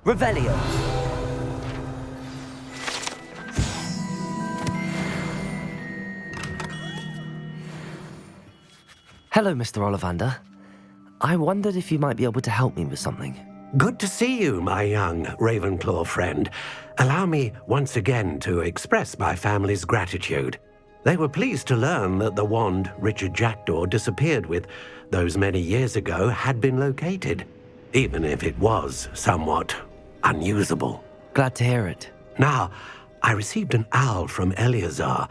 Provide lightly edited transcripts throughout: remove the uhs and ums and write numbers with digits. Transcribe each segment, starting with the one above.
Revelio. Hello, Mr. Ollivander. I wondered if you might be able to help me with something. Good to see you, my young Ravenclaw friend. Allow me once again to express my family's gratitude. They were pleased to learn that the wand Richard Jackdaw disappeared with those many years ago had been located, even if it was somewhat unusable. Glad to hear it. Now, I received an owl from Eleazar,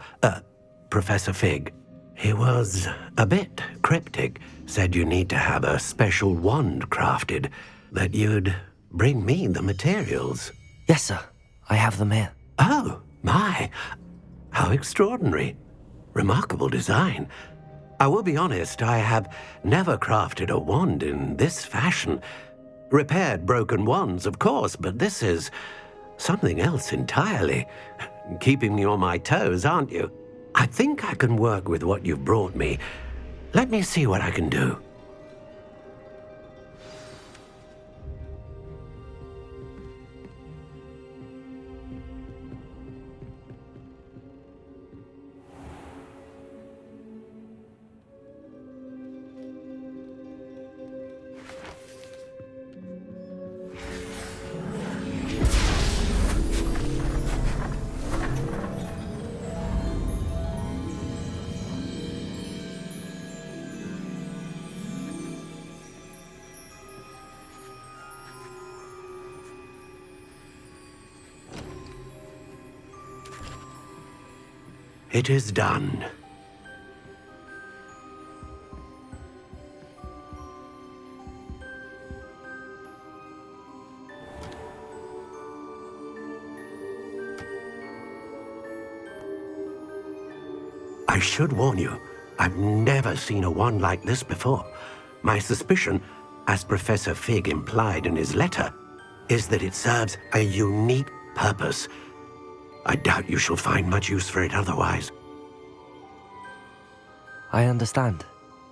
Professor Fig. He was a bit cryptic, said you need to have a special wand crafted, that you'd bring me the materials. Yes, sir. I have them here. Oh, my. How extraordinary. Remarkable design. I will be honest, I have never crafted a wand in this fashion. Repaired broken wands, of course, but this is something else entirely. Keeping me on my toes, aren't you? I think I can work with what you've brought me. Let me see what I can do. It is done. I should warn you, I've never seen a wand like this before. My suspicion, as Professor Fig implied in his letter, is that it serves a unique purpose. I doubt you shall find much use for it otherwise. I understand.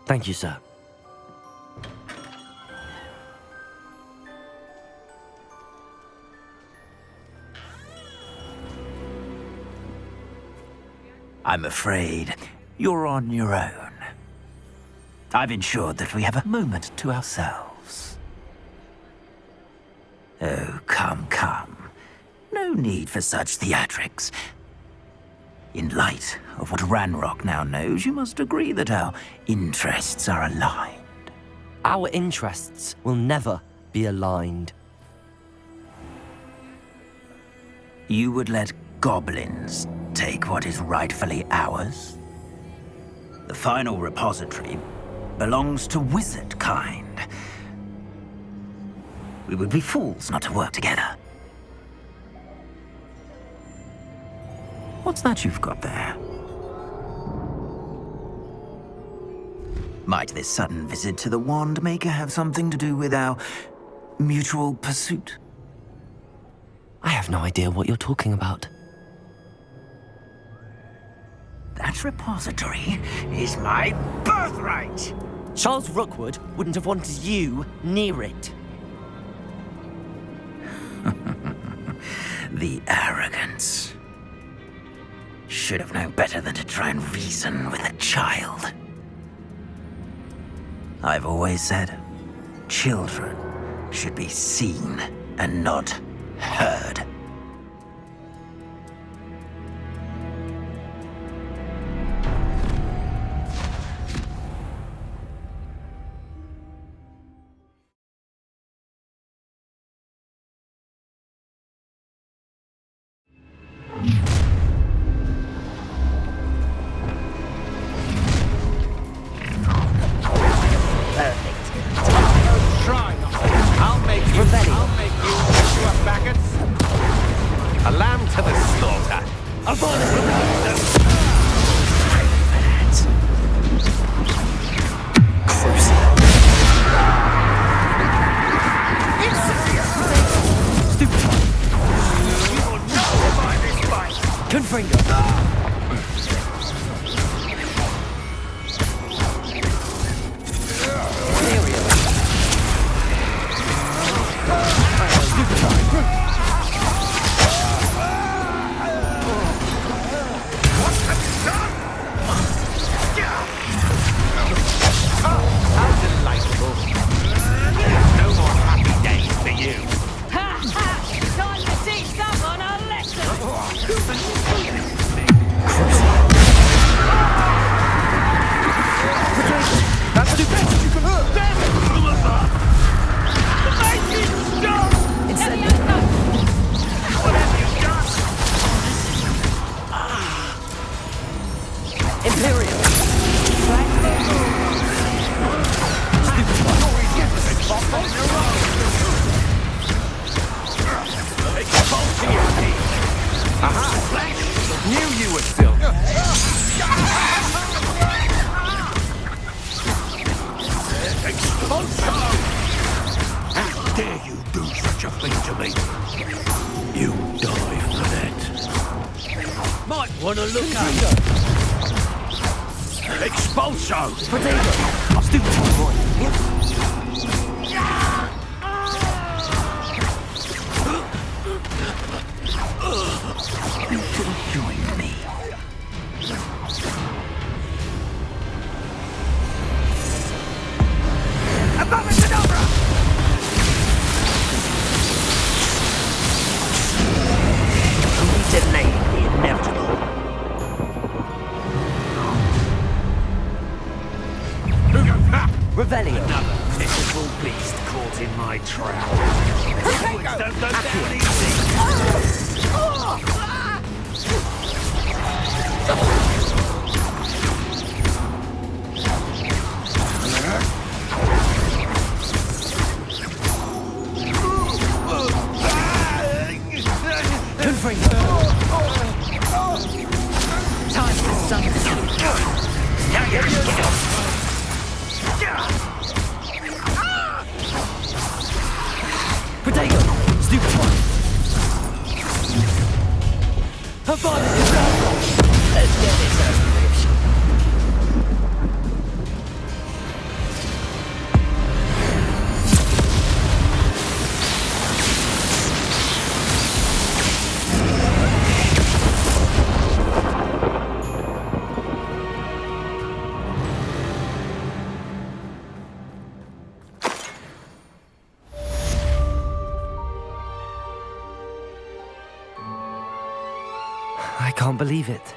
Thank you, sir. I'm afraid you're on your own. I've ensured that we have a moment to ourselves. Oh, come, come. No need for such theatrics. In light of what Ranrock now knows, you must agree that our interests are aligned. Our interests will never be aligned. You would let goblins take what is rightfully ours? The final repository belongs to wizard kind. We would be fools not to work together. What's that you've got there? Might this sudden visit to the Wand Maker have something to do with our mutual pursuit? I have no idea what you're talking about. That repository is my birthright! Charles Rookwood wouldn't have wanted you near it. The arrogance. Should have known better than to try and reason with a child. I've always said, children should be seen and not heard. Try not to. I'll make you into a faggot. Imperial! Aha! Flash! Knew you were still. How dare you do such a thing to me? You die for that. Might want to look at Expulso! Potato! I'll stick to my boy. You should have joined me. We delayed the inevitable. Revelio! Another pitiful beast caught in my trap. Hogwarts don't go down easy. Confringo! Time for something. Now you're scared. Potato! Stupid one! Her body is down! Let's get this over with. I can't believe it.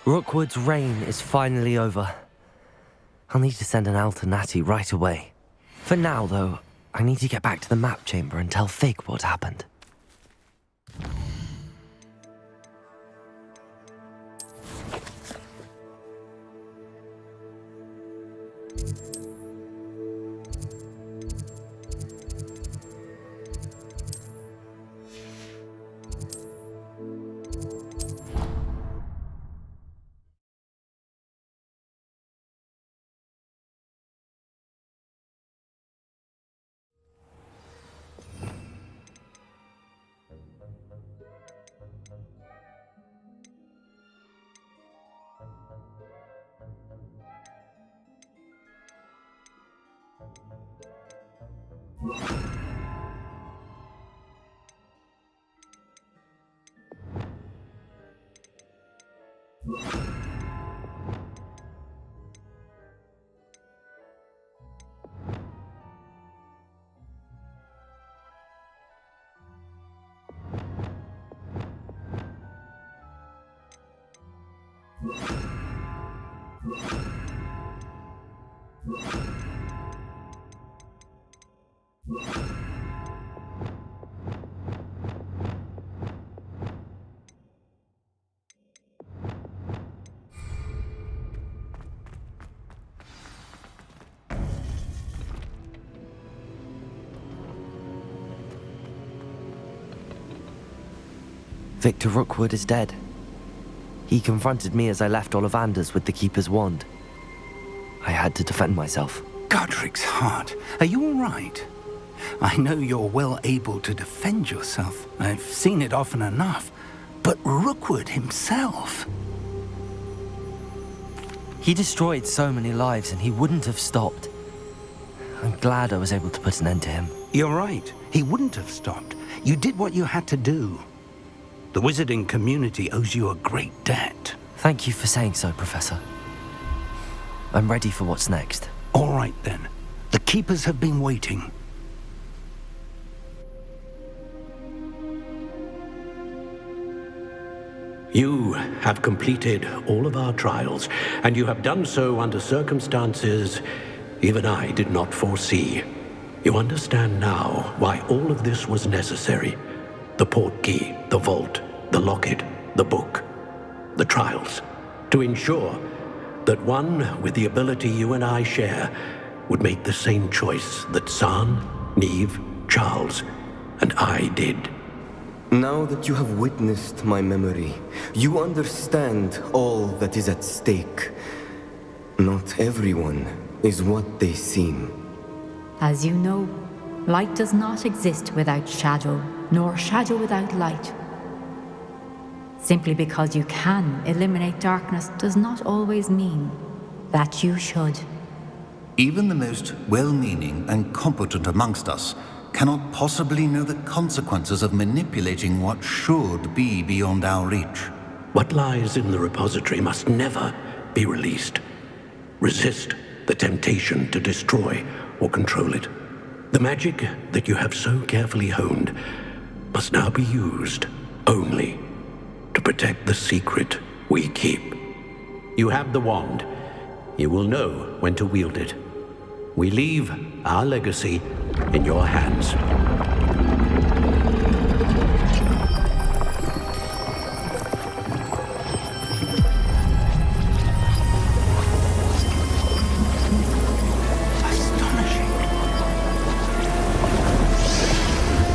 Rookwood's reign is finally over. I'll need to send an owl to Natty right away. For now, though, I need to get back to the map chamber and tell Fig what happened. Victor Rookwood is dead. He confronted me as I left Ollivander's with the Keeper's wand. I had to defend myself. Godric's heart, are you all right? I know you're well able to defend yourself. I've seen it often enough. But Rookwood himself... He destroyed so many lives and he wouldn't have stopped. I'm glad I was able to put an end to him. You're right. He wouldn't have stopped. You did what you had to do. The wizarding community owes you a great debt. Thank you for saying so, Professor. I'm ready for what's next. All right, then. The Keepers have been waiting. You have completed all of our trials, and you have done so under circumstances even I did not foresee. You understand now why all of this was necessary. The portkey, the vault, the locket, the book, the trials. to ensure that one with the ability you and I share would make the same choice that San, Neve, Charles, and I did. Now that you have witnessed my memory, you understand all that is at stake. Not everyone is what they seem. As you know, light does not exist without shadow, nor shadow without light. Simply because you can eliminate darkness does not always mean that you should. Even the most well-meaning and competent amongst us cannot possibly know the consequences of manipulating what should be beyond our reach. What lies in the repository must never be released. Resist the temptation to destroy or control it. The magic that you have so carefully honed must now be used only to protect the secret we keep. You have the wand. You will know when to wield it. We leave our legacy in your hands.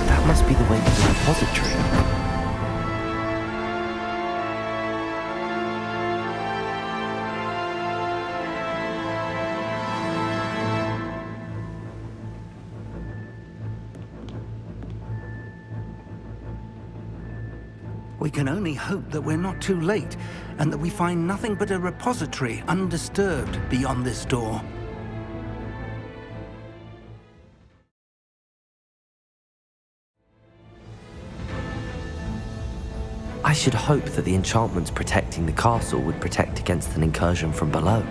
That must be the way to the repository. We can only hope that we're not too late, and that we find nothing but a repository undisturbed beyond this door. I should hope that the enchantments protecting the castle would protect against an incursion from below.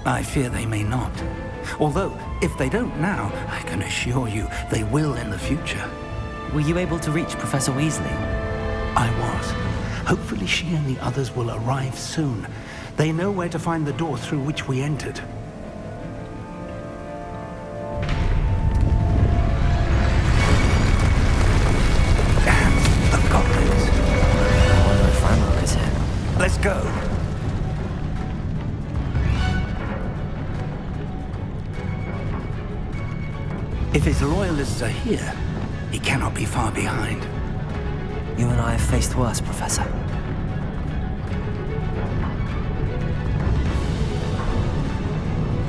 I fear they may not. Although, if they don't now, I can assure you they will in the future. Were you able to reach Professor Weasley? I was. Hopefully she and the others will arrive soon. They know where to find the door through which we entered. Damn, the goblins. Franrock is here. Let's go. If his loyalists are here, he cannot be far behind. You and I have faced worse, Professor.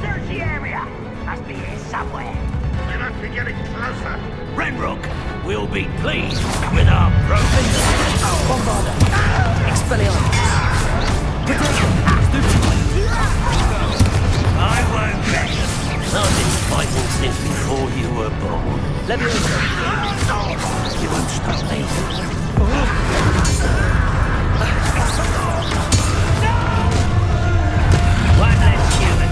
Search the area! Must be here somewhere. We must be getting closer. Ranrock will be pleased with our progress. Bombarda! Expelliarmus! I won't bet. I've been fighting since before you were born. Leviosa! You won't stop me. One less human.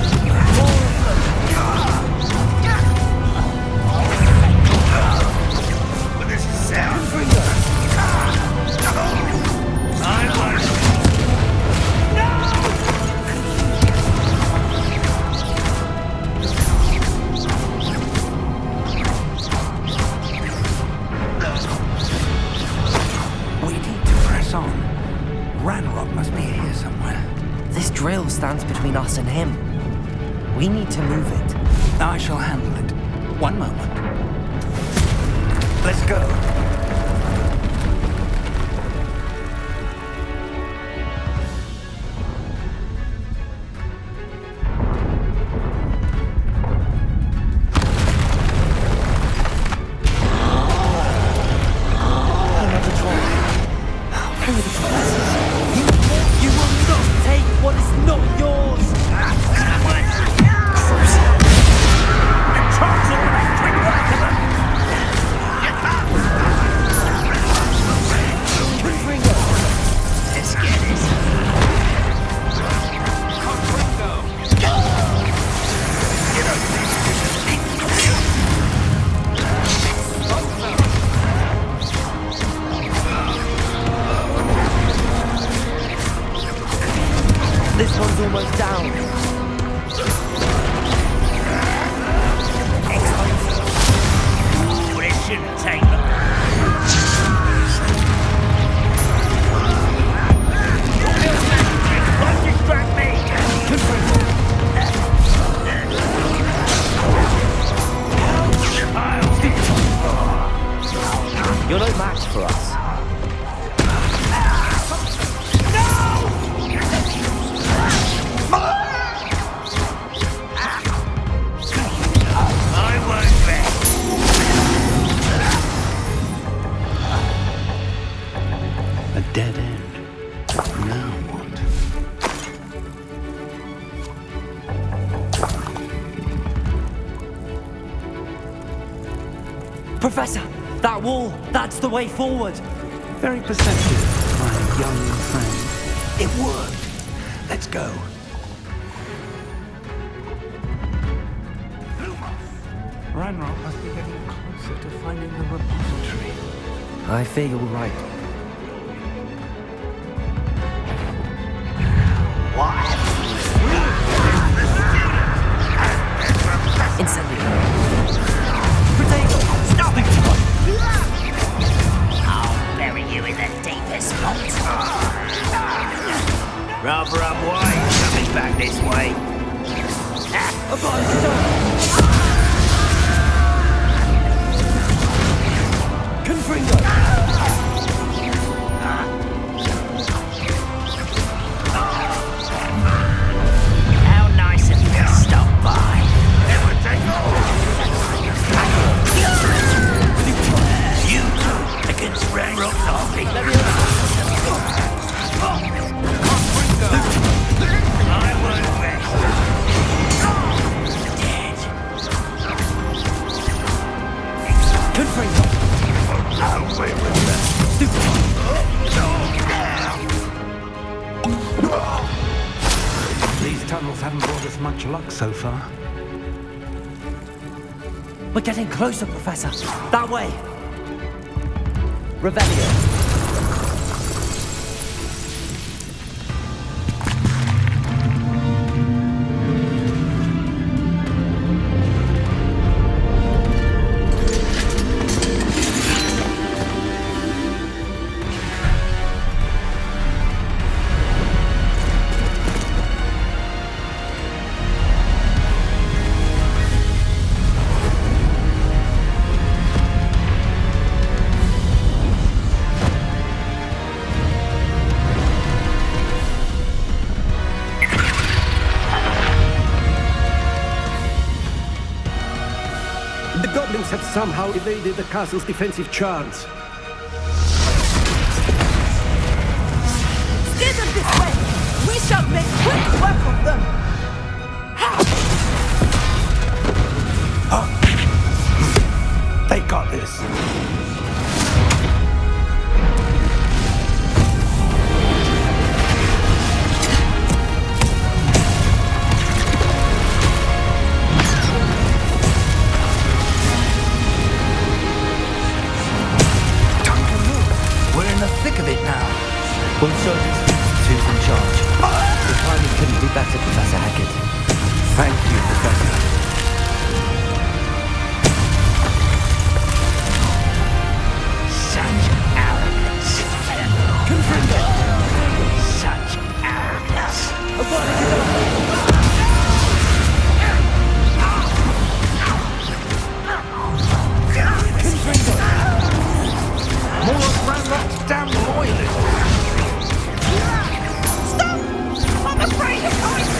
But this is sound. I won't. We need to press on. Ranrock must be here somewhere. This drill stands between us and him. We need to move it. I shall handle it. One moment. Let's go. You will not take what is not yours! Let's get it. This one's almost down. But it shouldn't take them. One Professor, that wall, that's the way forward. Very perceptive, my young friend. It worked. Let's go. Ranrock must be getting closer to finding the repository. I fear you're right. Incendio. Potato! Stop it! I'll bury you in the deepest spot. Rather unwise coming back this way. Confringo! How nice of you to stop by. Never take You two against Ranrock's army. I won't rest. Dead. Confringo! Away with that. These tunnels haven't brought us much luck so far. We're getting closer, Professor. That way. Revelio. The goblins have somehow evaded the castle's defensive charms. Steer them this way! We shall make quick work of them! They got this. We're in the thick of it now. Also, who's in charge? The timing couldn't be better, Professor Hackett. Thank you, Professor. Such arrogance. Such arrogance. More of Ranrock's damn loyalists. Stop! I'm afraid of heights!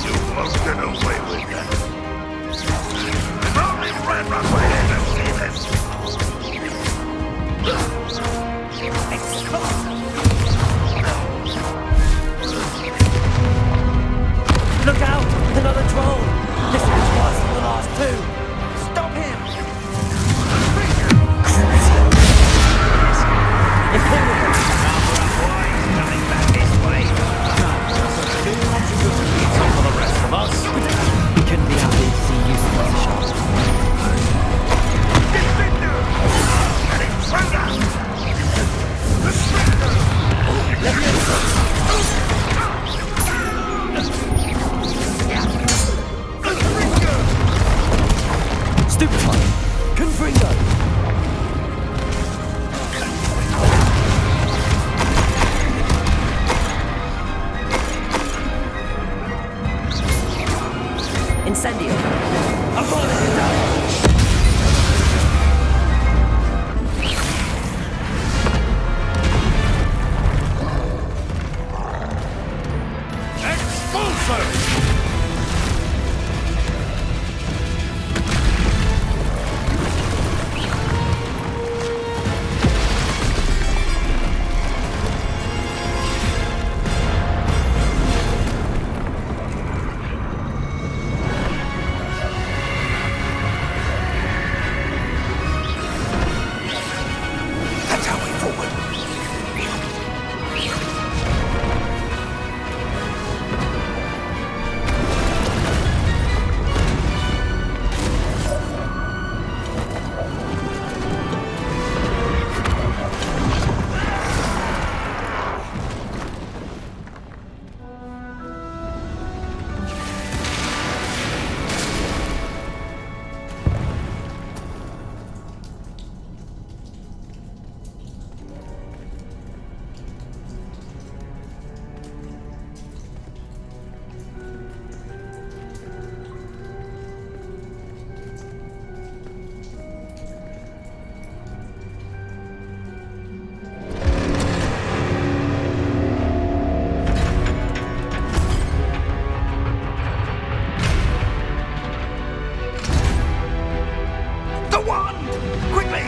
You won't get away with that. If only Ranrock were here to see this Quickly!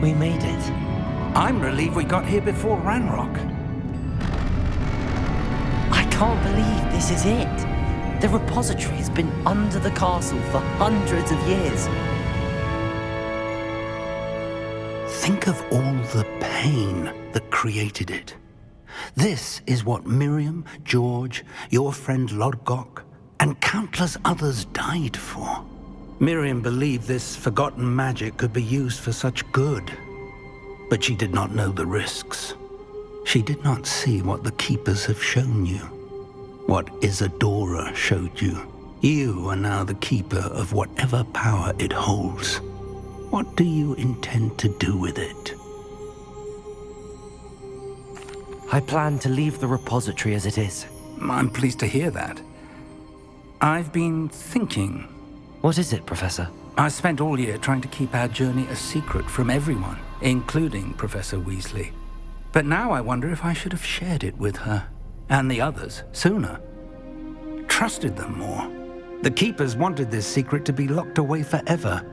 We made it. I'm relieved we got here before Ranrock. I can't believe this is it. The repository has been under the castle for hundreds of years. Think of all the pain that created it. This is what Miriam, George, your friend Lodgok, and countless others died for. Miriam believed this forgotten magic could be used for such good, but she did not know the risks. She did not see what the Keepers have shown you, what Isadora showed you. You are now the Keeper of whatever power it holds. What do you intend to do with it? I plan to leave the repository as it is. I'm pleased to hear that. I've been thinking. What is it, Professor? I spent all year trying to keep our journey a secret from everyone, including Professor Weasley. But now I wonder if I should have shared it with her, and the others, sooner. Trusted them more. The Keepers wanted this secret to be locked away forever.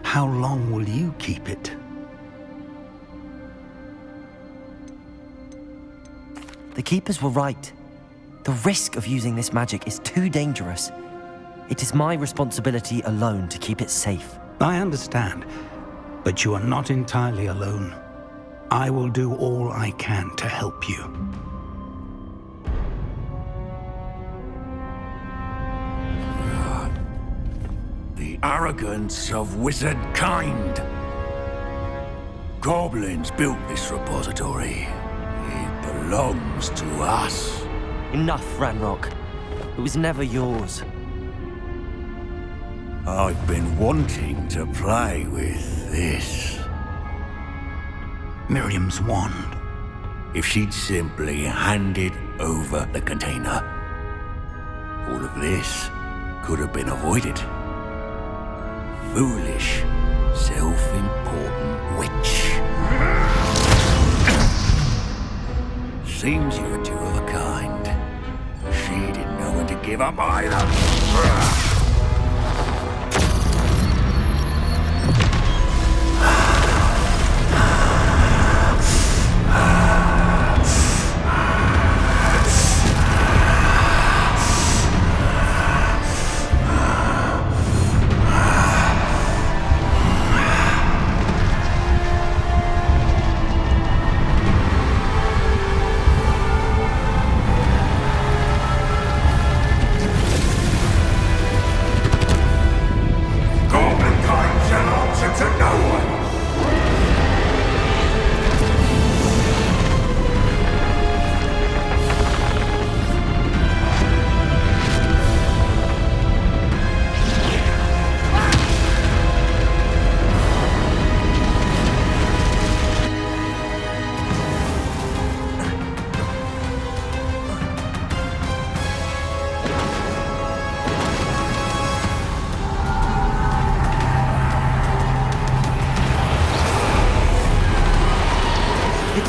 How long will you keep it? The Keepers were right. The risk of using this magic is too dangerous. It is my responsibility alone to keep it safe. I understand, but you are not entirely alone. I will do all I can to help you. The arrogance of wizard kind. Goblins built this repository. It belongs to us. Enough, Ranrock. It was never yours. I've been wanting to play with this. Miriam's wand. If she'd simply handed over the container, all of this could have been avoided. Foolish, self-important witch. Seems you're two of a kind. She didn't know when to give up either.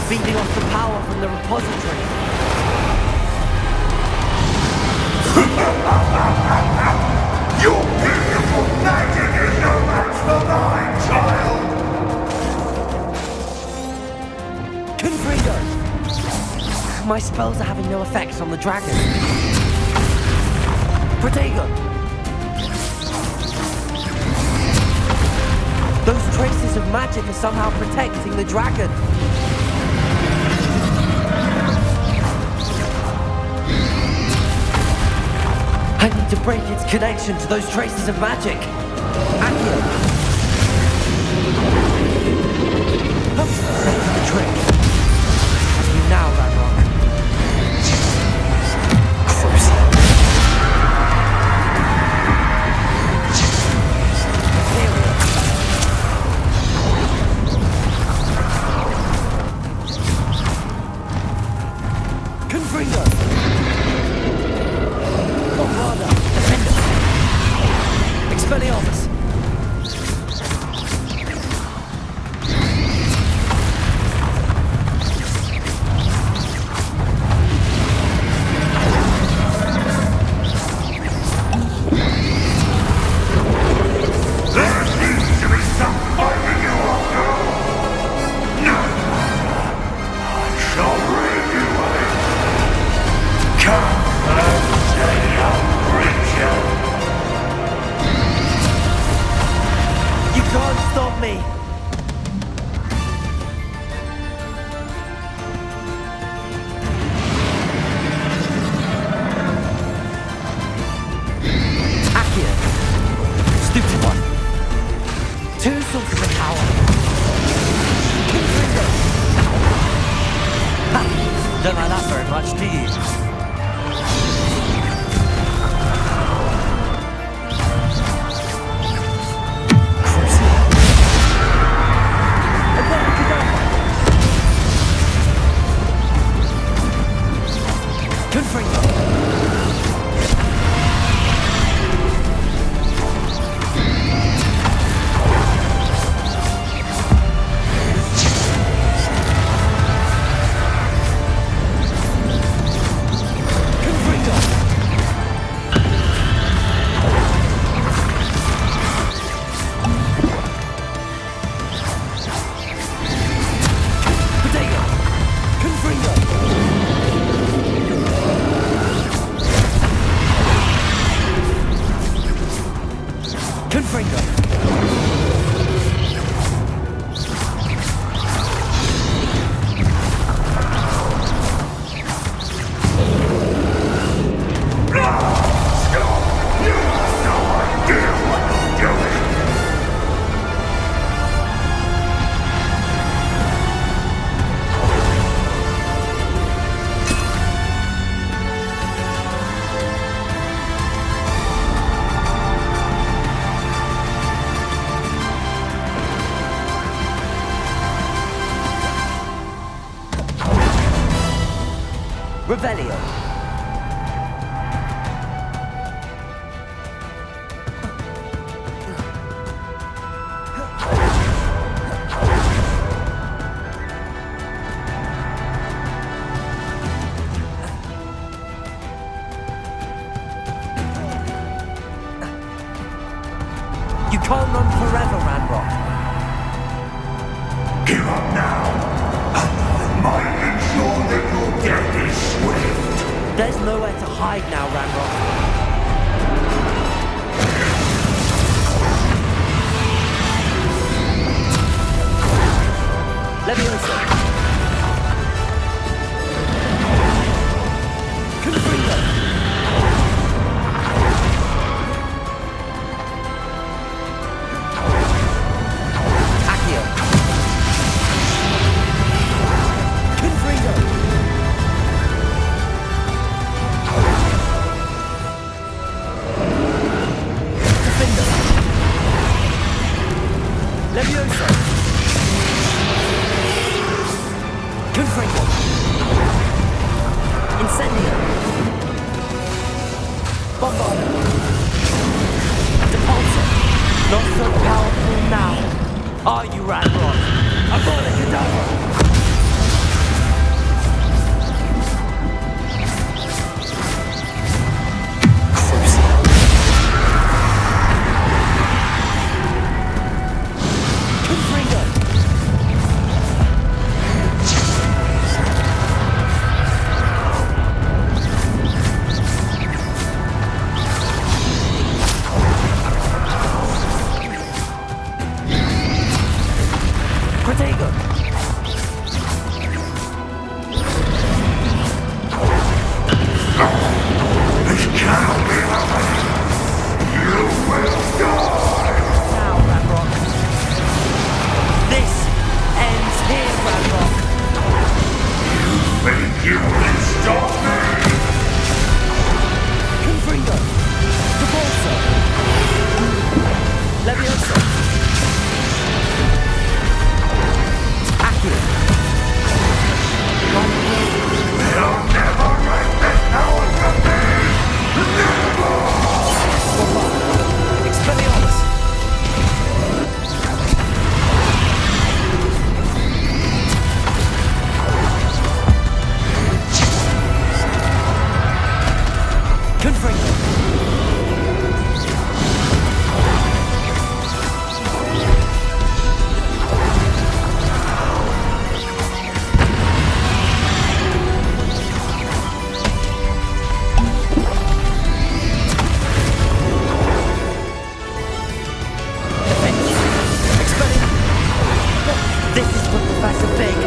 Feeding off the power from the repository. Your beautiful magic is no match for mine, child! Confredo! My spells are having no effect on the dragon. Protego! Those traces of magic are somehow protecting the dragon. I need to break its connection to those traces of magic. Accio! That's the trick. Have you now, Ranrock? Crucial. Confringo! Bombarda! Defender! Expelliarmus! You can't stop me! Accio! Stupid one! Two sources of power! Confringo! Ha! Don't like that very much, do you? Confringo! Confringo! Revelio. You can't run forever, Ranrock. Give up now, and I might ensure that your death is swift. There's nowhere to hide now, Ranrock. Leviosa. Confringo. Accio. Confringo. Defender. Leviosa. This is for Professor Big.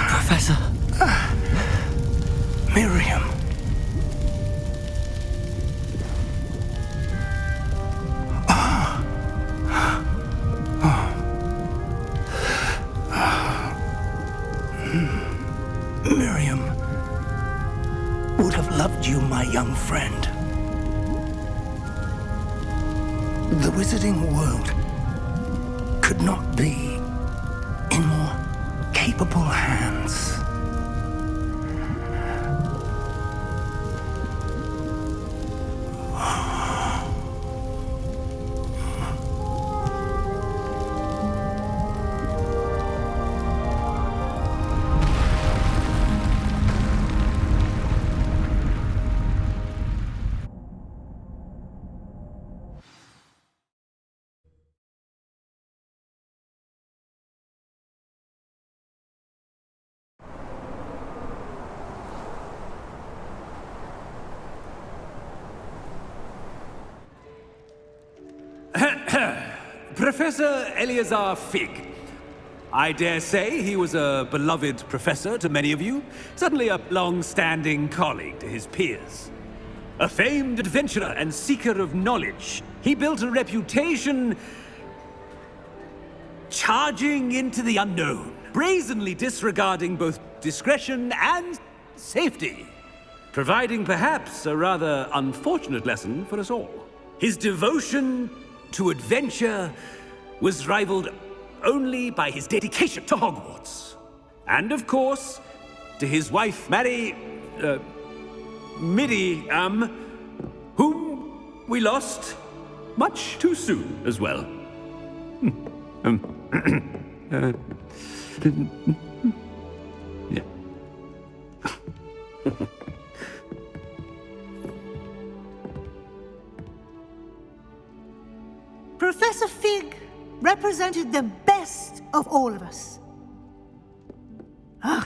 Professor. Miriam. Miriam would have loved you, my young friend. The wizarding world could not be in more capable hands. Professor Eleazar Fig. I dare say he was a beloved professor to many of you, certainly a long-standing colleague to his peers. A famed adventurer and seeker of knowledge, he built a reputation charging into the unknown, brazenly disregarding both discretion and safety, providing perhaps a rather unfortunate lesson for us all. His devotion to adventure was rivaled only by his dedication to Hogwarts. And of course, to his wife, Midi, whom we lost much too soon as well. Yeah. Professor Fig represented the best of all of us.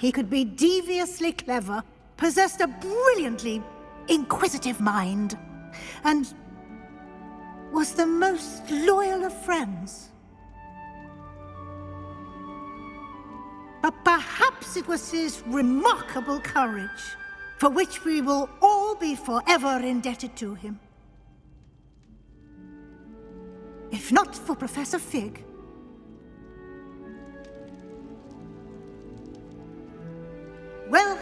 He could be deviously clever, possessed a brilliantly inquisitive mind, and was the most loyal of friends. But perhaps it was his remarkable courage, for which we will all be forever indebted to him. If not for Professor Fig, well,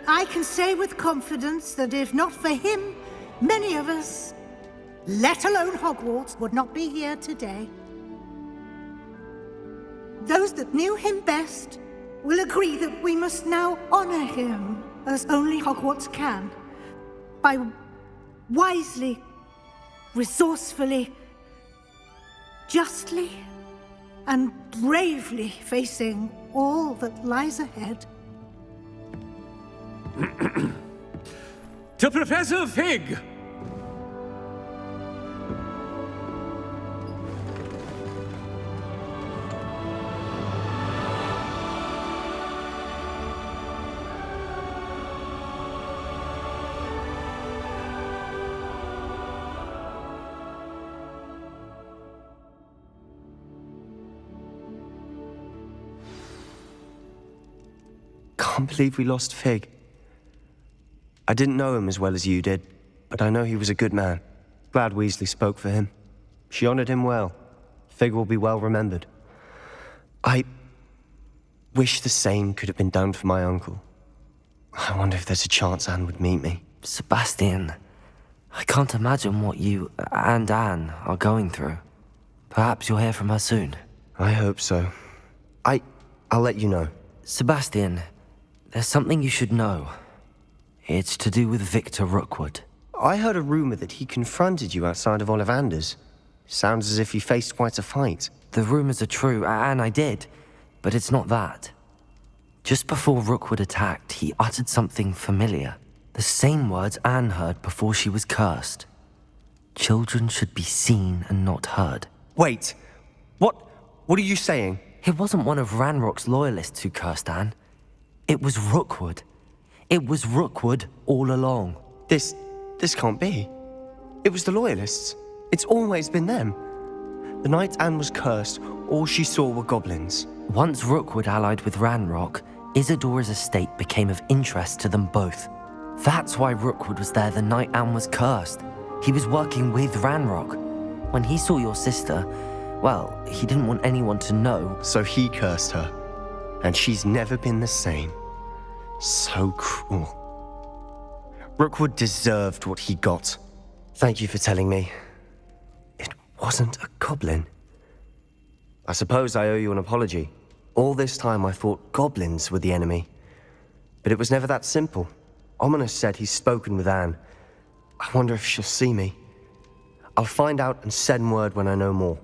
I can say with confidence that if not for him, many of us, let alone Hogwarts, would not be here today. Those that knew him best will agree that we must now honor him as only Hogwarts can, by wisely, resourcefully, justly, and bravely facing all that lies ahead. To Professor Fig! Can't believe we lost Fig. I didn't know him as well as you did, but I know he was a good man. Glad Weasley spoke for him. She honored him well. Fig will be well remembered. I wish the same could have been done for my uncle. I wonder if there's a chance Anne would meet me. Sebastian, I can't imagine what you and Anne are going through. Perhaps you'll hear from her soon. I hope so. I'll let you know. Sebastian, there's something you should know. It's to do with Victor Rookwood. I heard a rumor that he confronted you outside of Ollivander's. Sounds as if you faced quite a fight. The rumors are true, and I did, but it's not that. Just before Rookwood attacked, he uttered something familiar. The same words Anne heard before she was cursed. Children should be seen and not heard. Wait, what are you saying? It wasn't one of Ranrock's loyalists who cursed Anne. It was Rookwood. It was Rookwood all along. This can't be. It was the Loyalists. It's always been them. The night Anne was cursed, all she saw were goblins. Once Rookwood allied with Ranrock, Isadora's estate became of interest to them both. That's why Rookwood was there the night Anne was cursed. He was working with Ranrock. When he saw your sister, well, he didn't want anyone to know. So he cursed her. And she's never been the same. So cruel. Rookwood deserved what he got. Thank you for telling me. It wasn't a goblin. I suppose I owe you an apology. All this time I thought goblins were the enemy. But it was never that simple. Ominous said he's spoken with Anne. I wonder if she'll see me. I'll find out and send word when I know more.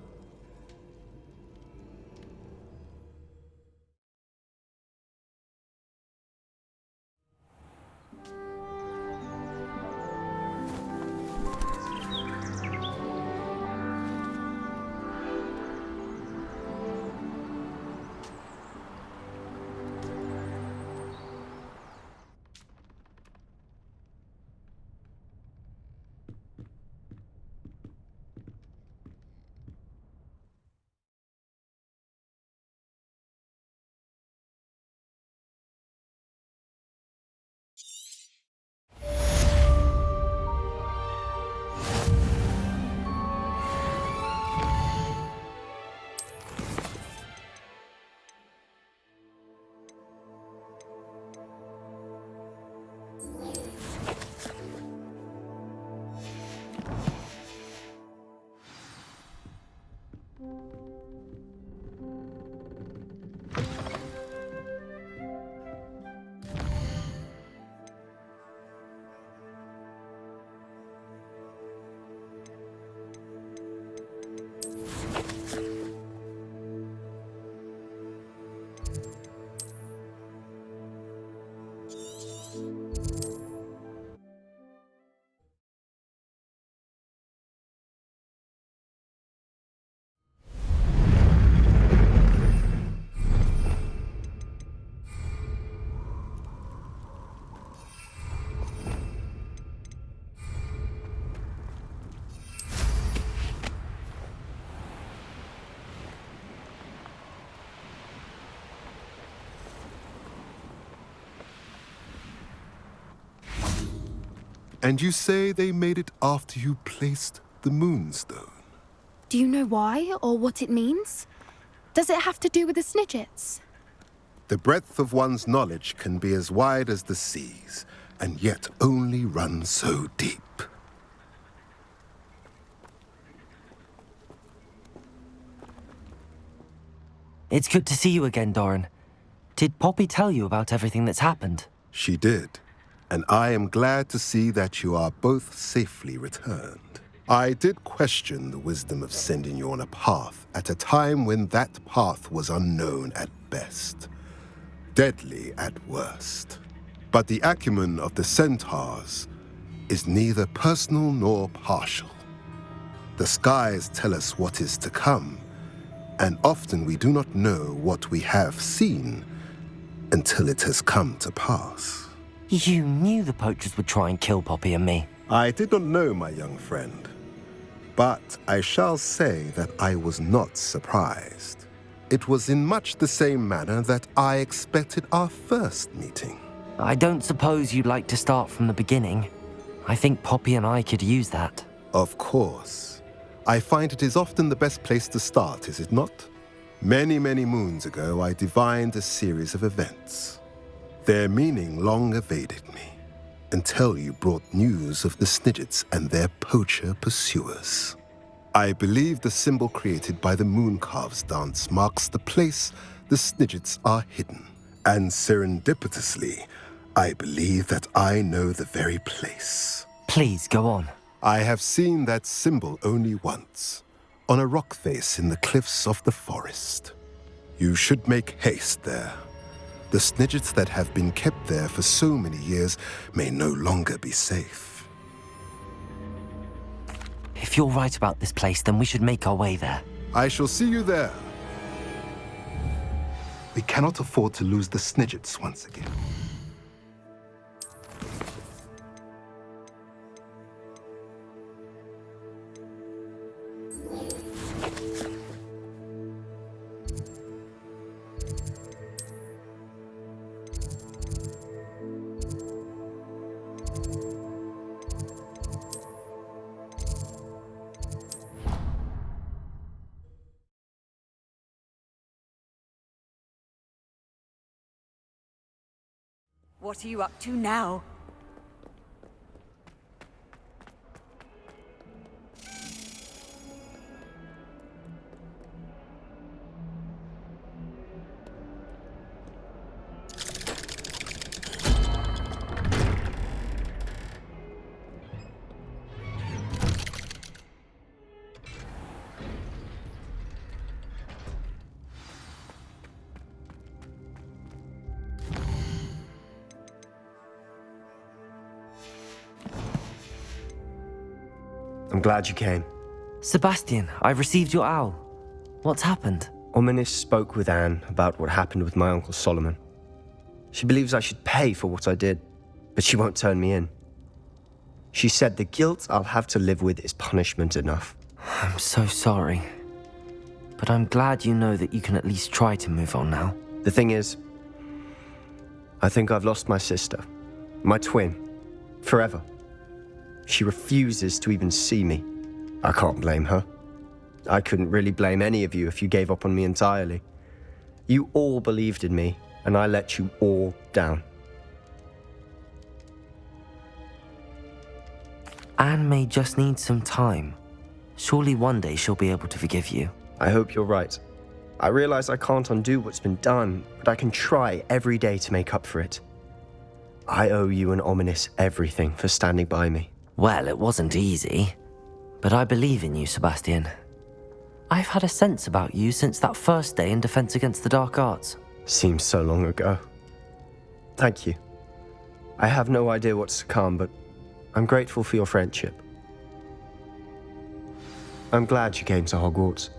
And you say they made it after you placed the Moonstone? Do you know why, or what it means? Does it have to do with the Snidgets? The breadth of one's knowledge can be as wide as the seas, and yet only run so deep. It's good to see you again, Doran. Did Poppy tell you about everything that's happened? She did, and I am glad to see that you are both safely returned. I did question the wisdom of sending you on a path at a time when that path was unknown at best, deadly at worst. But the acumen of the centaurs is neither personal nor partial. The skies tell us what is to come, and often we do not know what we have seen until it has come to pass. You knew the poachers would try and kill Poppy and me. I did not know, my young friend, but I shall say that I was not surprised. It was in much the same manner that I expected our first meeting. I don't suppose you'd like to start from the beginning. I think Poppy and I could use that. Of course. I find it is often the best place to start, is it not? Many, many moons ago, I divined a series of events. Their meaning long evaded me, until you brought news of the Snidgets and their poacher pursuers. I believe the symbol created by the Mooncalves dance marks the place the Snidgets are hidden. And serendipitously, I believe that I know the very place. Please, go on. I have seen that symbol only once, on a rock face in the cliffs of the forest. You should make haste there. The Snidgets that have been kept there for so many years may no longer be safe. If you're right about this place, then we should make our way there. I shall see you there. We cannot afford to lose the Snidgets once again. What are you up to now? I'm glad you came. Sebastian, I received your owl. What's happened? Ominis spoke with Anne about what happened with my Uncle Solomon. She believes I should pay for what I did, but she won't turn me in. She said the guilt I'll have to live with is punishment enough. I'm so sorry. But I'm glad you know that you can at least try to move on now. The thing is, I think I've lost my sister, my twin, forever. She refuses to even see me. I can't blame her. I couldn't really blame any of you if you gave up on me entirely. You all believed in me, and I let you all down. Anne may just need some time. Surely one day she'll be able to forgive you. I hope you're right. I realize I can't undo what's been done, but I can try every day to make up for it. I owe you and Ominis everything for standing by me. Well, it wasn't easy, but I believe in you, Sebastian. I've had a sense about you since that first day in Defense Against the Dark Arts. Seems so long ago. Thank you. I have no idea what's to come, but I'm grateful for your friendship. I'm glad you came to Hogwarts.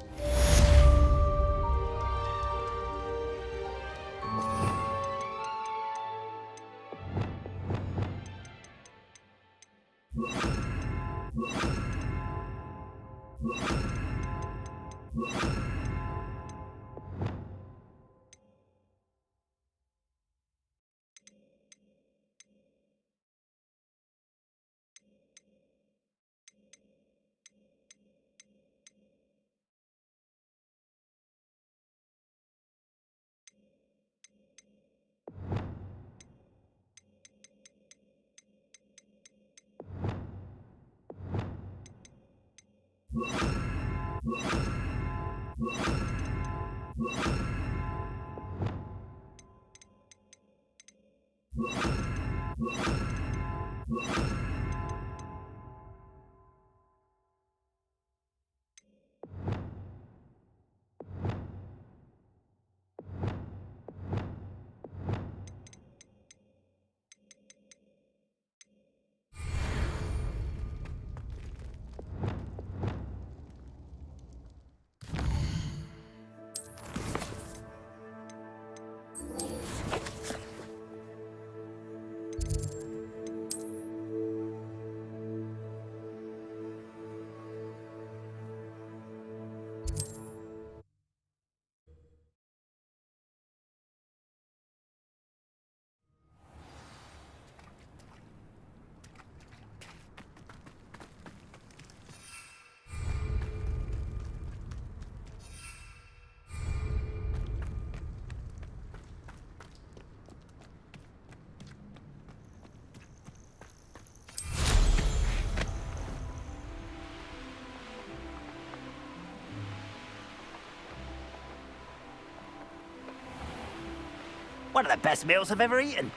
One of the best meals I've ever eaten.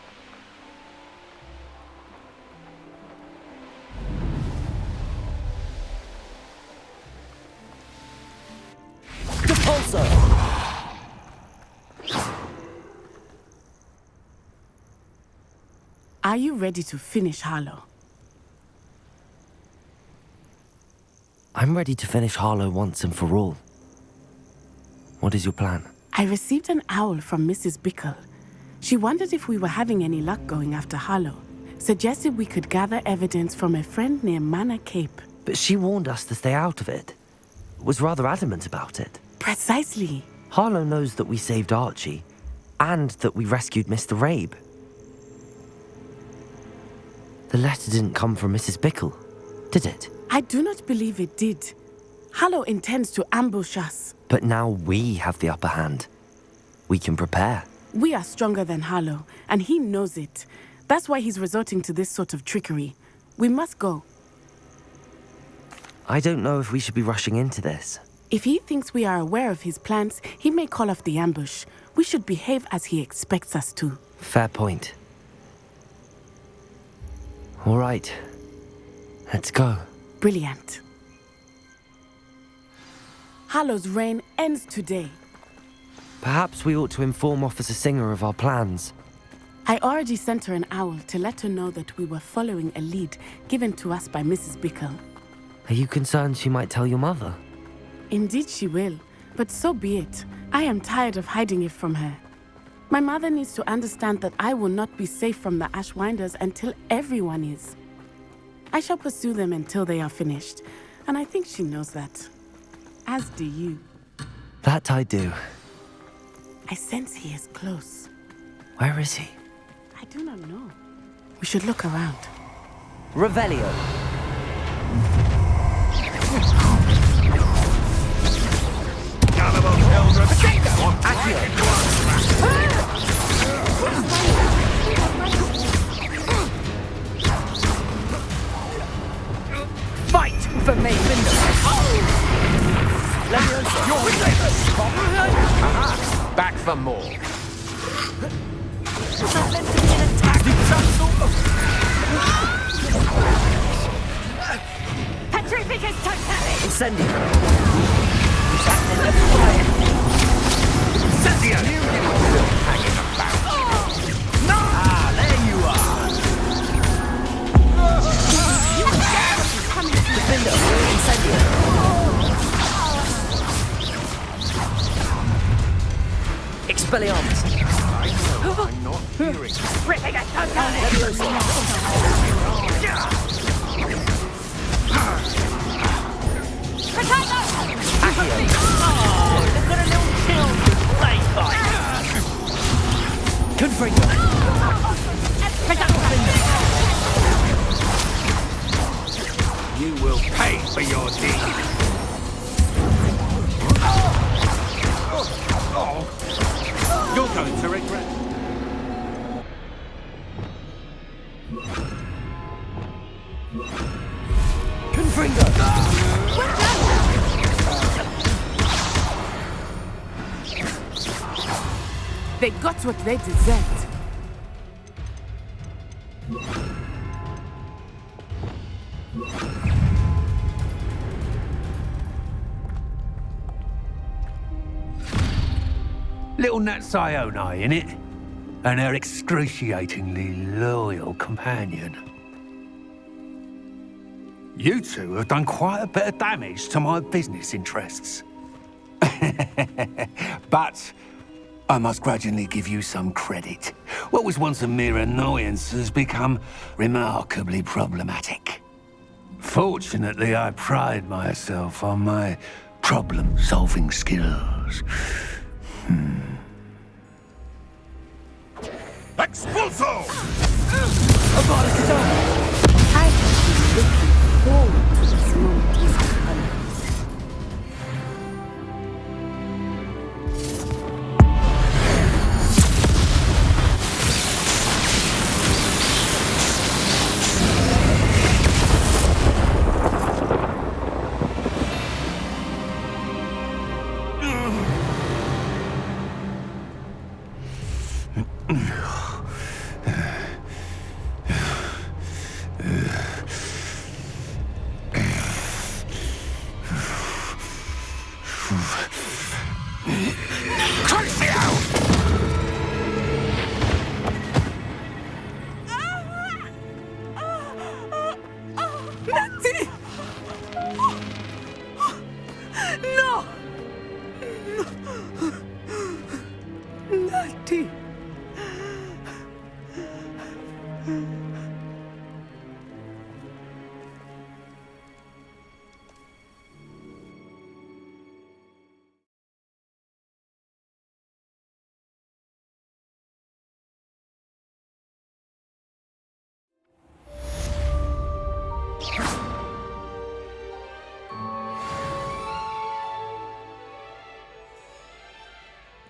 Are you ready to finish Harlow? I'm ready to finish Harlow once and for all. What is your plan? I received an owl from Mrs. Bickle. She wondered if we were having any luck going after Harlow. Suggested we could gather evidence from a friend near Manor Cape. But she warned us to stay out of it. Was rather adamant about it. Precisely. Harlow knows that we saved Archie, and that we rescued Mr. Rabe. The letter didn't come from Mrs. Bickle, did it? I do not believe it did. Harlow intends to ambush us. But now we have the upper hand. We can prepare. We are stronger than Harlow, and he knows it. That's why he's resorting to this sort of trickery. We must go. I don't know if we should be rushing into this. If he thinks we are aware of his plans, he may call off the ambush. We should behave as he expects us to. Fair point. All right. Let's go. Brilliant. Harlow's reign ends today. Perhaps we ought to inform Officer Singer of our plans. I already sent her an owl to let her know that we were following a lead given to us by Mrs. Bickle. Are you concerned she might tell your mother? Indeed she will, but so be it. I am tired of hiding it from her. My mother needs to understand that I will not be safe from the Ashwinders until everyone is. I shall pursue them until they are finished, and I think she knows that. As do you. That I do. I sense he is close. Where is he? I do not know. We should look around. Revelio. Fight for me, Aha! Back for more. Petrificus totality! Incendio! Incendio! Hanging about. No! Ah, there you are. Defender! Incendio! Expelliarmus! I'm not hearing. Petrificus totality! They've got a little chill to play fight. Confringo! You will pay for your deed. You're going to regret. They got what they deserved. Little Nat Sione, innit? And her excruciatingly loyal companion. You two have done quite a bit of damage to my business interests. But I must grudgingly give you some credit. What was once a mere annoyance has become remarkably problematic. Fortunately, I pride myself on my problem-solving skills. Expulso! I have been looking forward to this moment with Harlow. Natty! No! Natty!